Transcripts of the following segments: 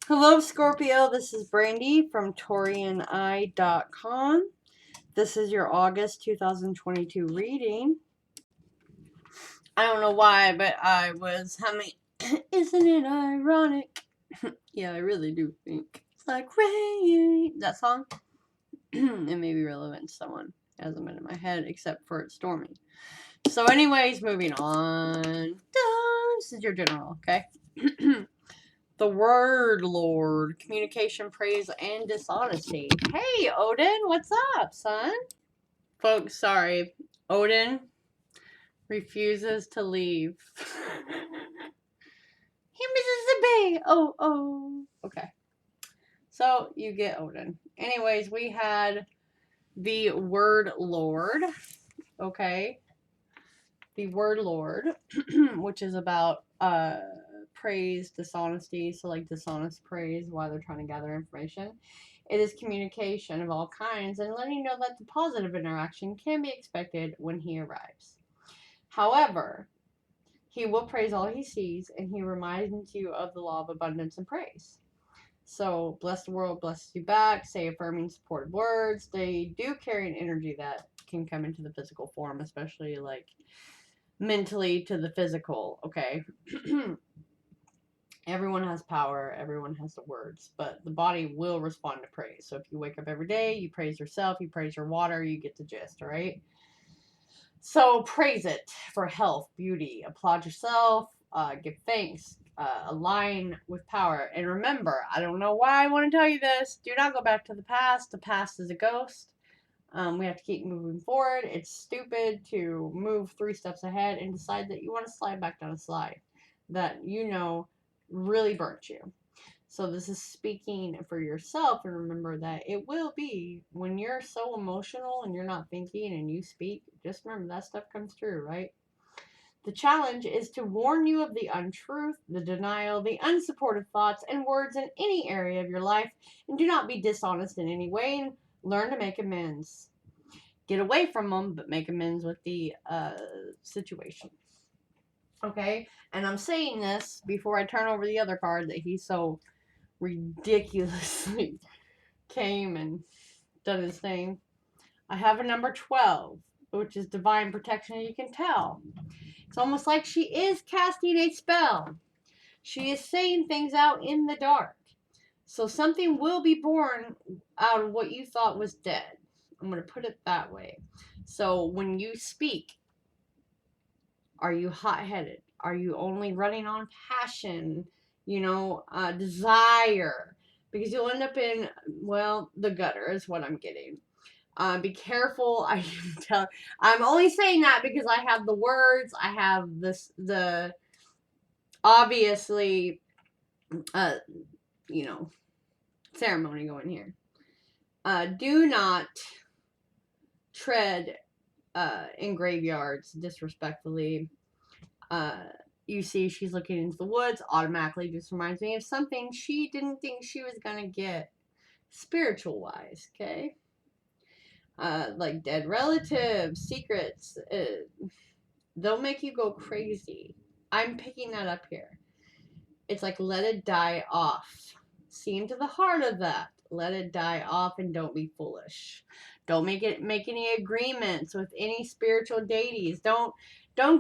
Hello, Scorpio. This is Brandy from Taurean.com. This is your August 2022 reading. I don't know why, but I was humming. Isn't it ironic? Yeah, I really do think it's like rain. That song? It may be relevant to someone. It hasn't been in my head except for it's storming. So, anyways, moving on. This is your general, okay? The word Lord, communication, praise, and dishonesty. Hey, Odin, what's up, son? Folks, sorry. Odin refuses to leave. He misses the bay. Oh. Okay. So, you get Odin. Anyways, we had the word Lord. Okay. The word Lord, which is about praise, dishonesty. So, like dishonest praise while they're trying to gather information. It is communication of all kinds and letting you know that the positive interaction can be expected when he arrives. However, he will praise all he sees and he reminds you of the law of abundance and praise. So, bless the world, blesses you back, say affirming, supportive words. They do carry an energy that can come into the physical form, especially like mentally to the physical, okay? Everyone has power, everyone has the words, but the body will respond to praise. So if you wake up every day, you praise yourself, you praise your water, you get the gist, all right? So praise it for health, beauty, applaud yourself, give thanks, align with power. And remember, I don't know why I want to tell you this, do not go back to the past. The past is a ghost. We have to keep moving forward. It's stupid to move 3 steps ahead and decide that you want to slide back down a slide that really burnt you. So this is speaking for yourself, and remember that it will be when you're so emotional and you're not thinking and you speak, just remember that stuff comes through, right? The challenge is to warn you of the untruth, the denial, the unsupported thoughts and words in any area of your life, and do not be dishonest in any way and learn to make amends. Get away from them, but make amends with the situation. Okay? And I'm saying this before I turn over the other card that he's so ridiculously came and done his thing. I have a number 12, which is divine protection. You can tell. It's almost like she is casting a spell. She is saying things out in the dark. So something will be born out of what you thought was dead. I'm going to put it that way. So when you speak, are you hot-headed? Are you only running on passion? Desire? Because you'll end up in, well, the gutter is what I'm getting. Be careful. I'm only saying that because I have the words. I have the obviously, uh, ceremony going here. Do not tread in graveyards disrespectfully. You see she's looking into the woods, automatically just reminds me of something she didn't think she was going to get spiritual wise, okay? Like dead relatives, secrets, they'll make you go crazy. I'm picking that up here. It's like let it die off. See into the heart of that. Let it die off and don't be foolish. Don't make any agreements with any spiritual deities. Don't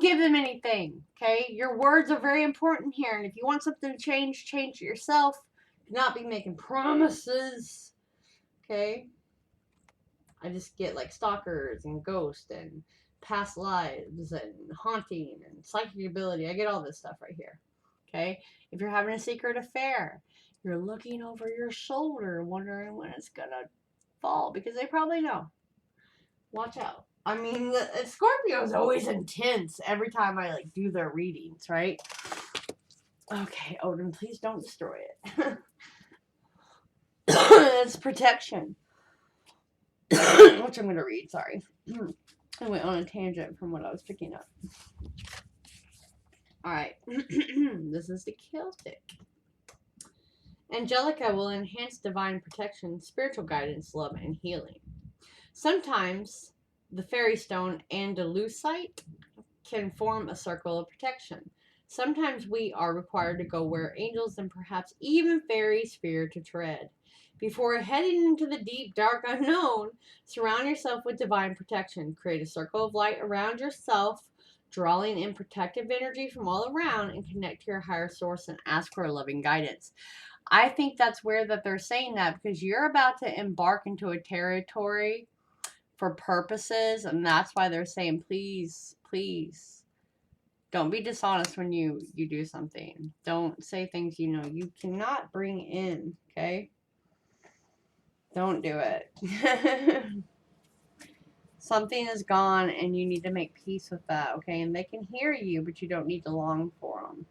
give them anything. Okay? Your words are very important here. And if you want something to change it yourself. Do not be making promises. Okay? I just get like stalkers and ghosts and past lives and haunting and psychic ability. I get all this stuff right here. Okay? If you're having a secret affair, you're looking over your shoulder wondering when it's gonna fall because they probably know. Watch out. I mean, Scorpio is always intense every time I like do their readings, right? Okay, Odin, please don't destroy it. It's protection. Which I'm gonna read, sorry. I went on a tangent from what I was picking up. Alright. This is the Celtic. Angelica will enhance divine protection, spiritual guidance, love, and healing. Sometimes the fairy stone Andalusite can form a circle of protection. Sometimes we are required to go where angels and perhaps even fairies fear to tread. Before heading into the deep, dark unknown, surround yourself with divine protection. Create a circle of light around yourself, drawing in protective energy from all around, and connect to your higher source and ask for loving guidance. I think that's weird that they're saying that because you're about to embark into a territory for purposes, and that's why they're saying, please, please. Don't be dishonest when you do something. Don't say things you know you cannot bring in, okay? Don't do it. Something is gone and you need to make peace with that, okay? And they can hear you, but you don't need to long for them.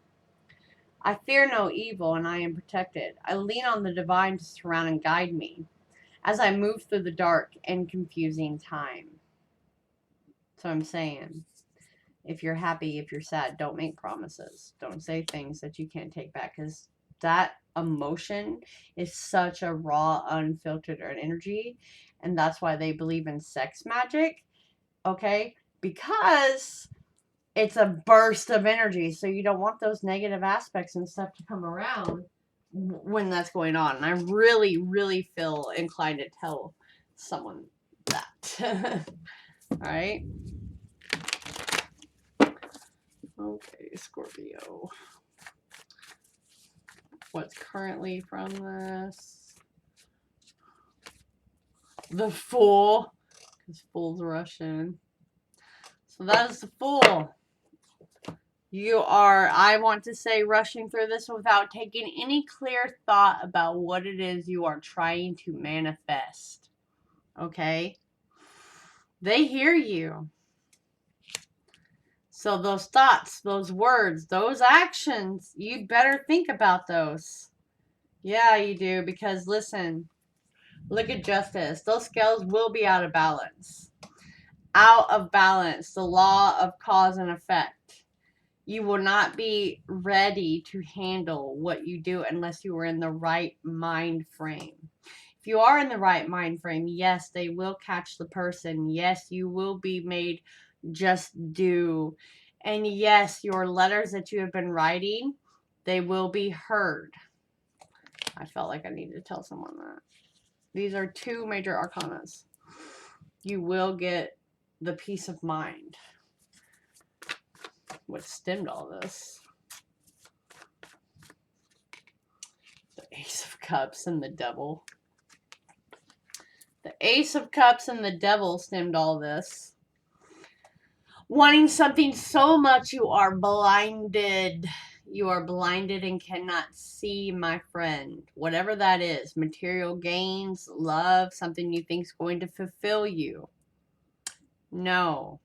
I fear no evil and I am protected. I lean on the divine to surround and guide me as I move through the dark and confusing time. So I'm saying, if you're happy, if you're sad, don't make promises. Don't say things that you can't take back, because that emotion is such a raw, unfiltered energy. And that's why they believe in sex magic, okay? Because it's a burst of energy. So you don't want those negative aspects and stuff to come around when that's going on. And I really, really feel inclined to tell someone that. All right. Okay, Scorpio. What's currently from this? The Fool. Because Fool's Russian. So that is the Fool. You are, I want to say, rushing through this without taking any clear thought about what it is you are trying to manifest. Okay? They hear you. So those thoughts, those words, those actions, you better think about those. Yeah, you do. Because listen, look at justice. Those scales will be out of balance. Out of balance. The law of cause and effect. You will not be ready to handle what you do unless you are in the right mind frame. If you are in the right mind frame, yes, they will catch the person. Yes, you will be made just due. And yes, your letters that you have been writing, they will be heard. I felt like I needed to tell someone that. These are two major arcanas. You will get the peace of mind. What stemmed all this? The Ace of Cups and the Devil. The Ace of Cups and the Devil stemmed all this. Wanting something so much you are blinded. You are blinded and cannot see, my friend. Whatever that is. Material gains, love, something you think is going to fulfill you. No.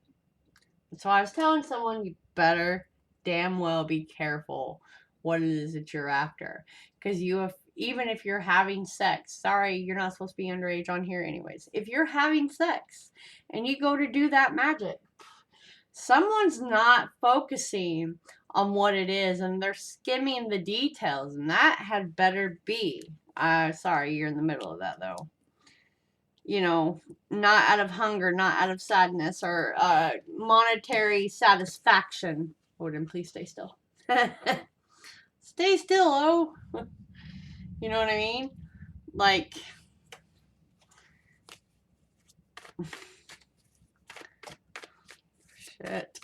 So I was telling someone, you better damn well be careful what it is that you're after. Because you have, even if you're having sex, sorry, you're not supposed to be underage on here anyways. If you're having sex and you go to do that magic, someone's not focusing on what it is and they're skimming the details, and that had better be. Sorry, you're in the middle of that though. You know, not out of hunger, not out of sadness or monetary satisfaction. Odin, please stay still. Stay still, oh. You know what I mean? Like, shit.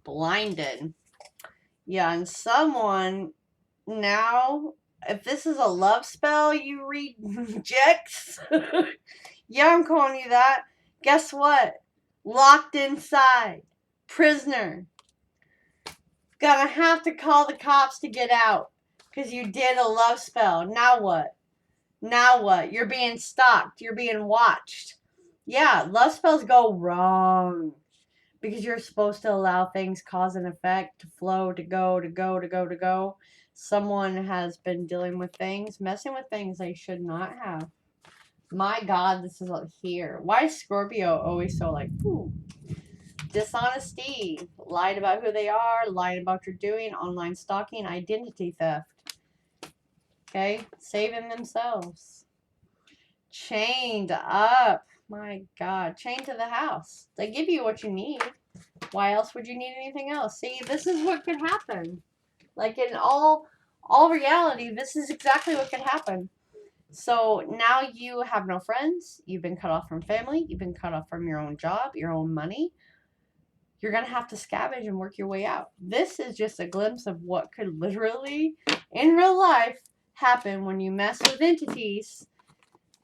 Blinded. Yeah, and someone now, if this is a love spell you reject, yeah, I'm calling you that. Guess what? Locked inside. Prisoner. Gonna have to call the cops to get out. Because you did a love spell. Now what? Now what? You're being stalked. You're being watched. Yeah, love spells go wrong. Because you're supposed to allow things cause and effect to flow, to go. Someone has been dealing with things, messing with things they should not have. My God, this is here. Why is Scorpio always so like, ooh, dishonesty, lied about who they are, lying about what you're doing, online stalking, identity theft. Okay, saving themselves. Chained up. My God. Chained to the house. They give you what you need. Why else would you need anything else? See, this is what could happen. Like in all reality, this is exactly what could happen. So now you have no friends. You've been cut off from family. You've been cut off from your own job, your own money. You're going to have to scavenge and work your way out. This is just a glimpse of what could literally, in real life, happen when you mess with entities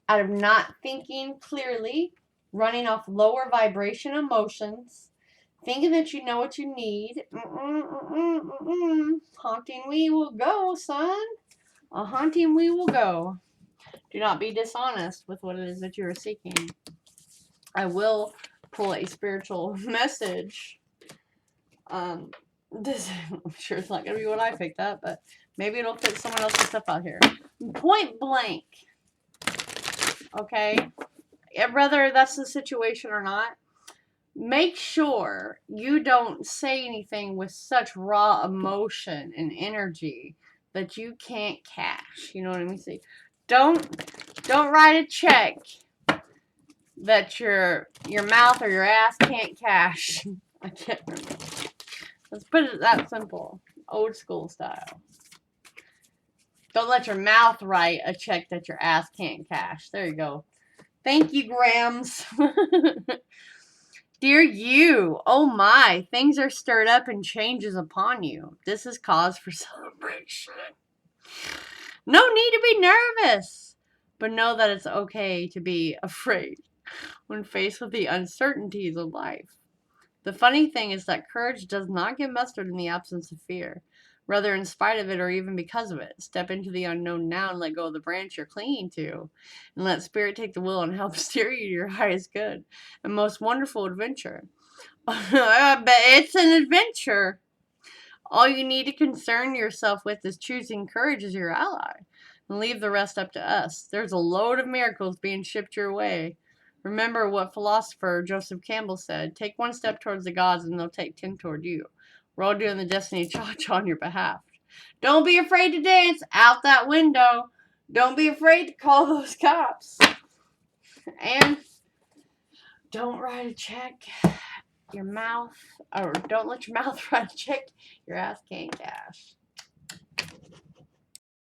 out of not thinking clearly, running off lower vibration emotions, thinking that you know what you need. Haunting we will go, son. A haunting we will go. Do not be dishonest with what it is that you are seeking. I will pull a spiritual message. I'm sure it's not going to be what I picked up, but maybe it'll fit someone else's stuff out here. Point blank. Okay? Whether that's the situation or not, make sure you don't say anything with such raw emotion and energy that you can't cash. You know what I mean? See, don't write a check that your mouth or your ass can't cash. I can't remember. Let's put it that simple. Old school style. Don't let your mouth write a check that your ass can't cash. There you go. Thank you, Grams. Dear you, oh my, things are stirred up and changes upon you. This is cause for celebration. No need to be nervous, but know that it's okay to be afraid when faced with the uncertainties of life. The funny thing is that courage does not get mustered in the absence of fear. Rather, in spite of it or even because of it. Step into the unknown now and let go of the branch you're clinging to. And let spirit take the wheel and help steer you to your highest good and most wonderful adventure. But it's an adventure. All you need to concern yourself with is choosing courage as your ally. And leave the rest up to us. There's a load of miracles being shipped your way. Remember what philosopher Joseph Campbell said, take one step towards the gods and they'll take 10 toward you. We're all doing the destiny cha-cha on your behalf. Don't be afraid to dance out that window. Don't be afraid to call those cops. And don't write a check your mouth, or don't let your mouth write a check your ass can't cash.